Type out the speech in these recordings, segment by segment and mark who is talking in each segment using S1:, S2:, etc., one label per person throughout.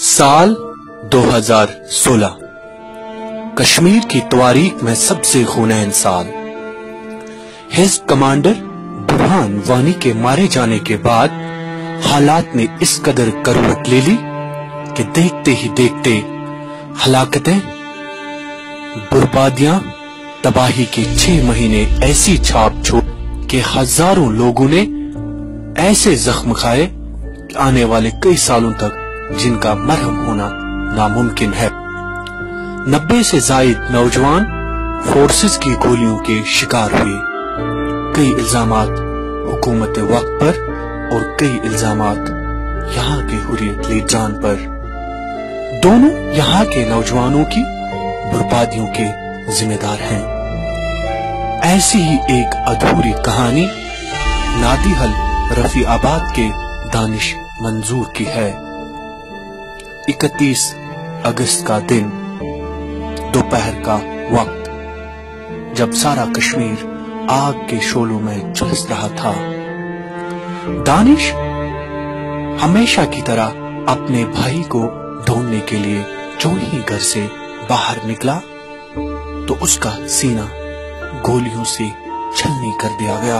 S1: साल 2016 कश्मीर की तारीख में सबसे खूनैन साल। हिज़्ब कमांडर बुरहान वानी के मारे जाने के बाद हालात ने इस कदर करवट ले ली कि देखते ही देखते हलाकतें, बर्बादियां, तबाही के 6 महीने ऐसी छाप छोड़ कि हजारों लोगों ने ऐसे जख्म खाए कि आने वाले कई सालों तक जिनका मरहम होना नामुमकिन है। 90 से जायद नौजवान फोर्सेस की गोलियों के शिकार हुए। कई इल्जामात हुकूमत वक्त पर और कई इल्जामात यहाँ के हुर्रियत लीडरान पर। दोनों यहाँ के नौजवानों की बर्बादियों के जिम्मेदार हैं। ऐसी ही एक अधूरी कहानी नादिहल रफी आबाद के दानिश मंजूर की है। 31 अगस्त का दिन, दोपहर का वक्त, जब सारा कश्मीर आग के शोलों में झुलस रहा था। दानिश हमेशा की तरह अपने भाई को ढूंढने के लिए जो ही घर से बाहर निकला तो उसका सीना गोलियों से छलनी कर दिया गया।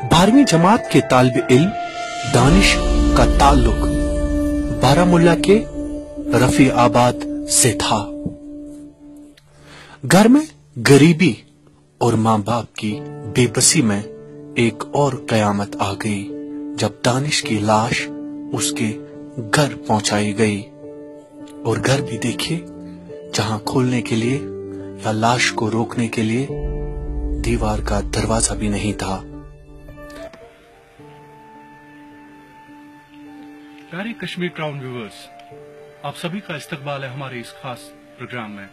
S1: 12वीं जमात के तालिब इल्म दानिश का ताल्लुक बारामुल्ला के रफी आबाद से था। घर में गरीबी और मां बाप की बेबसी में एक और कयामत आ गई जब दानिश की लाश उसके घर पहुंचाई गई। और घर भी देखिए, जहां खोलने के लिए या लाश को रोकने के लिए दीवार का दरवाजा भी नहीं था।
S2: प्यारे कश्मीर क्राउन व्यूअर्स, आप सभी का इस्तकबाल है हमारे इस खास प्रोग्राम में।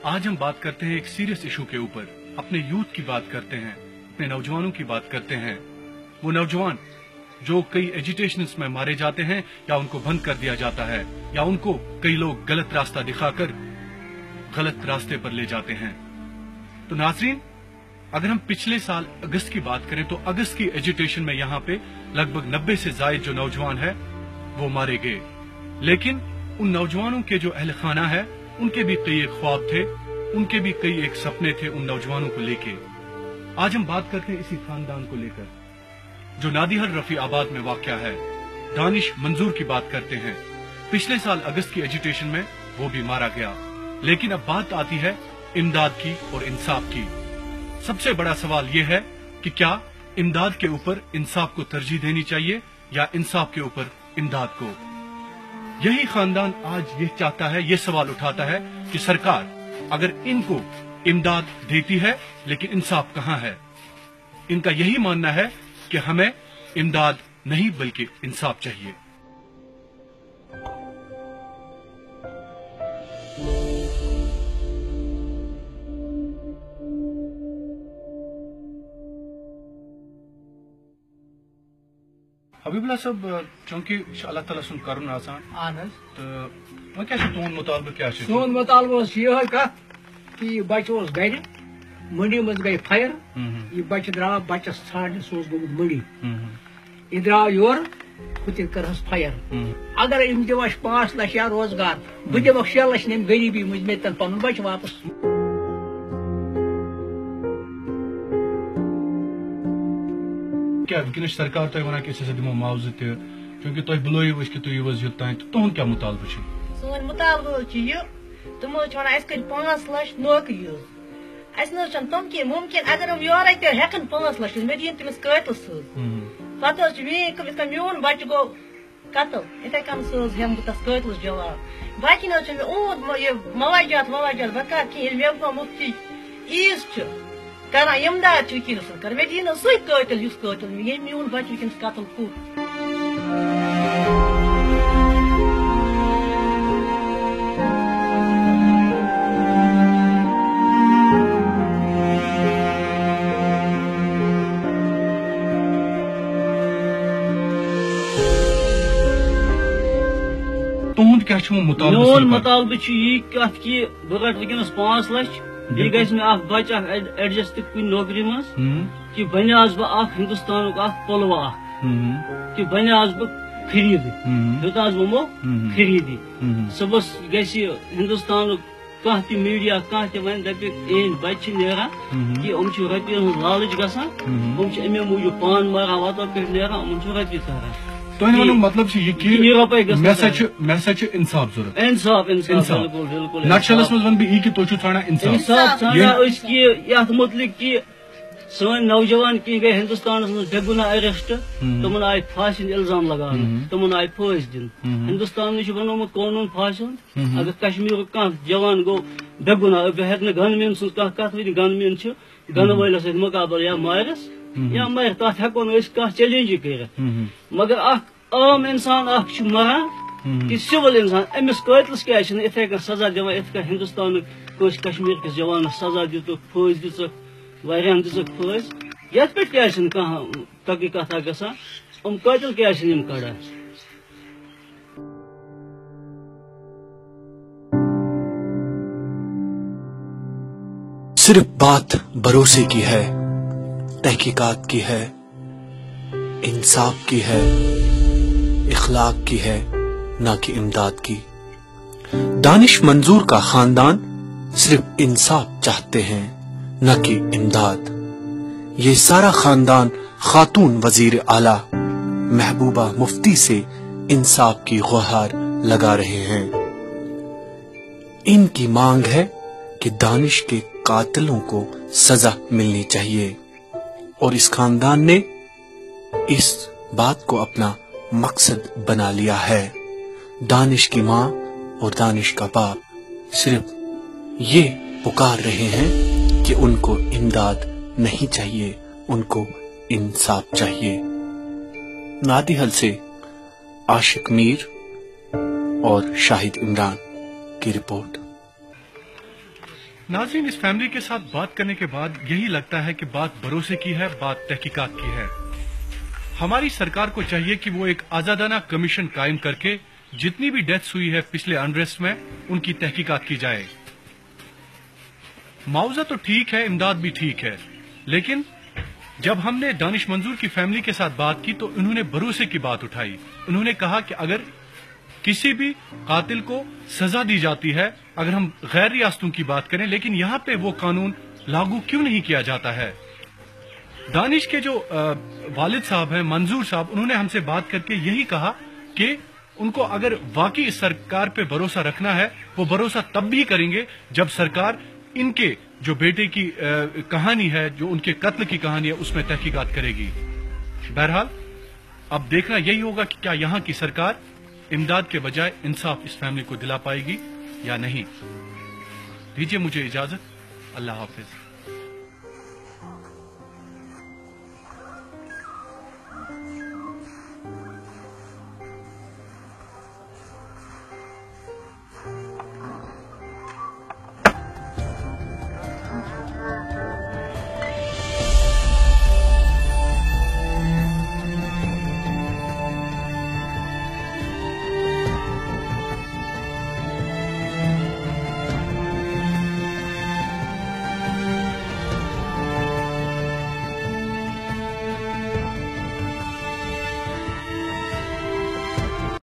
S2: आज हम बात करते हैं एक सीरियस इशू के ऊपर, अपने यूथ की बात करते हैं, अपने नौजवानों की बात करते हैं। वो नौजवान जो कई एजिटेशंस में मारे जाते हैं या उनको बंद कर दिया जाता है या उनको कई लोग गलत रास्ता दिखाकर गलत रास्ते पर ले जाते हैं। तो नाज़रीन, अगर हम पिछले साल अगस्त की बात करें तो अगस्त की एजिटेशन में यहाँ पे लगभग 90 से जायद जो नौजवान है वो मारे गए। लेकिन उन नौजवानों के जो अहल खाना है उनके भी कई एक ख्वाब थे, उनके भी कई एक सपने थे उन नौजवानों को लेके। आज हम बात करते हैं इसी खानदान को लेकर जो नादिहल रफी आबाद में वाक़या है। दानिश मंजूर की बात करते हैं। पिछले साल अगस्त की एजिटेशन में वो भी मारा गया। लेकिन अब बात आती है इमदाद की और इंसाफ की। सबसे बड़ा सवाल ये है कि क्या इमदाद के ऊपर इंसाफ को तरजीह देनी चाहिए या इंसाफ के ऊपर इमदाद को। यही खानदान आज ये चाहता है, ये सवाल उठाता है कि सरकार अगर इनको इमदाद देती है लेकिन इंसाफ कहां है। इनका यही मानना है कि हमें इमदाद नहीं बल्कि इंसाफ चाहिए। हबीबुल्लाह साहब, चूंकि अल्लाह ताला सुन करुन आसान तो वह क्या तुम मुतालबा क्या सोन
S3: मुतालबा यह कि यह बच्चे गर मंडी मज गई फायर। यह बच्चे द्राव बच्चस ठाने सो गोमुत मंडी। यह द्राव योर खुद करहस फायर। अगर इन दिवस 5 लाख या रोजगार बह दिवक 6 लाख नम गरीबी मज मे तन पन बच्चे वापस। क्या वनस सरकार तुम वन कि दिमो मुआवजह क्योंकि तुम बुलो कि तुम यू योतान तुहद क्या मुतालबा
S4: सोन मुतालबा तुम वन 5 लाख नौकरी तुम कह मुमकिन अगर हम योर हेकन 5 लाख मे दिन तमिस कतल सत वे मोन बच्चे गो कतल इथे कन सज हम बह तस कतलस जवाब बाकी मे ऊद मवाजात बह कर मे मुफ्ती ईज कर इमदाद वकील कर मे दिन सही कतल ये मोन बच्चे वनस कतल कूत।
S2: میون
S5: مطالبہ یہ کت کہ بہ رٹ ونکس 5 لچھ یہ گھس میں اخ بچہ ایڈجسٹ کن نوکری مز کہ بنیاس بہ اخ ہندوستانک اخ پلوہ اخ کہ بنیاس بہ خرید یوتاس بمو خریدی صبح گھس ہندوستانک کھانا تہ میڈیا کھانا تہ ون دپ بچہ نیران کہ رۄپین ہُنٛد لالچ گژھان امے موجود پان ماران وتو پہ نیران رۄپیہِ تران
S2: تہذیب مطلب مےٚ ہسا چھُ انصاف ضرورت
S5: انصاف بالکل بالکل
S2: نقشلس منٛز ونہٕ بہٕ یی کہ تُہۍ چھِو ژھانڈان
S5: انصاف ژھانڈان أسۍ کہ یتھ متعلق کہ سٲنۍ نوجوان کینٛہہ گٔے ہندوستانس منٛز بے گناہ اریسٹ تمن آیہِ پھانسہِ ہُنٛد الزام لگاونہٕ تمن آیہِ پھٲنٛسۍ دِنہٕ ہندوستانن چھُ بنومُت قونوٗن پھانسہِ ہُنٛد اگر کشمیرُک کانٛہہ جوان گوٚو بے گناہ بہٕ ہیٚکہٕ نہٕ گن مین سٕنٛز کانٛہہ کتھ ؤنِتھ گن مین چھُ گنہٕ وٲلِس سۭتۍ مُقابلہٕ یا مارس یا مارِ تتھ ہیٚکو نہٕ أسۍ کانٛہہ چیلینجی کٔرِتھ مگر اکھ عام انسان اخ چھ مران کہ سول انسان امس قٲتلس کیٛازِ چھِنہٕ یِتھے کٔنۍ سزا دِوان یِتھ کٔنۍ ہندوستانُک کٲنٛسہِ کشمیٖر کِس جوانس سزا دِتُکھ پھٲنٛسۍ دِژٕکھ واریاہن دِژٕکھ پھٲنٛسۍ یتھ پٮ۪ٹھ کیٛازِ چھِنہٕ کانٛہہ تحقیٖقاتا گژھان قٲتل کیٛازِ چھِنہٕ یِم کڑان
S1: صرف بات بھروسے کی ہے، تحقیقات کی ہے، انصاف کی ہے، اخلاق کی ہے، نہ کہ امداد کی۔ دانش منظور کا خاندان صرف انصاف چاہتے ہیں نہ کہ امداد۔ یہ سارا خاندان خاتون وزیر اعلیٰ محبوبہ مفتی سے انصاف کی گہار لگا رہے ہیں۔ ان کی مانگ ہے کہ دانش کے قاتلوں کو سزا ملنی چاہیے، اور اس خاندان نے اس بات کو اپنا مقصد بنا لیا ہے۔ دانش کی ماں اور دانش کا باپ صرف یہ پکار رہے ہیں کہ ان کو امداد نہیں چاہیے، ان کو انصاف چاہیے۔ نادی حل سے عاشق میر اور شاہد عمران کی رپورٹ۔
S2: ناظرین، اس فیملی کے ساتھ بات کرنے کے بعد یہی لگتا ہے کہ بات بھروسے کی ہے، بات تحقیقات کی ہے۔ ہماری سرکار کو چاہیے کہ وہ ایک آزادانہ کمیشن قائم کر کے جتنی بھی ڈیتھس ہوئی ہے پچھلے انریسٹ میں ان کی تحقیقات کی جائے۔ معاوضہ تو ٹھیک ہے، امداد بھی ٹھیک ہے، لیکن جب ہم نے دانش منظور کی فیملی کے ساتھ بات کی تو انہوں نے بھروسے کی بات اٹھائی۔ انہوں نے کہا کہ اگر کسی بھی قاتل کو سزا دی جاتی ہے، اگر ہم غیر ریاستوں کی بات کریں، لیکن یہاں پہ وہ قانون لاگو کیوں نہیں کیا جاتا ہے؟ دانش کے جو والد صاحب ہیں منظور صاحب، انہوں نے ہم سے بات کر کے یہی کہا کہ ان کو اگر واقعی اس سرکار پہ بھروسہ رکھنا ہے، وہ بھروسہ تب بھی کریں گے جب سرکار ان کے جو بیٹے کی کہانی ہے، جو ان کے قتل کی کہانی ہے، اس میں تحقیقات کرے گی۔ بہرحال اب دیکھنا یہی ہوگا کہ کیا یہاں کی سرکار امداد کے بجائے انصاف اس فیملی کو دلا پائے گی یا نہیں۔ دیجیے مجھے اجازت، اللہ حافظ۔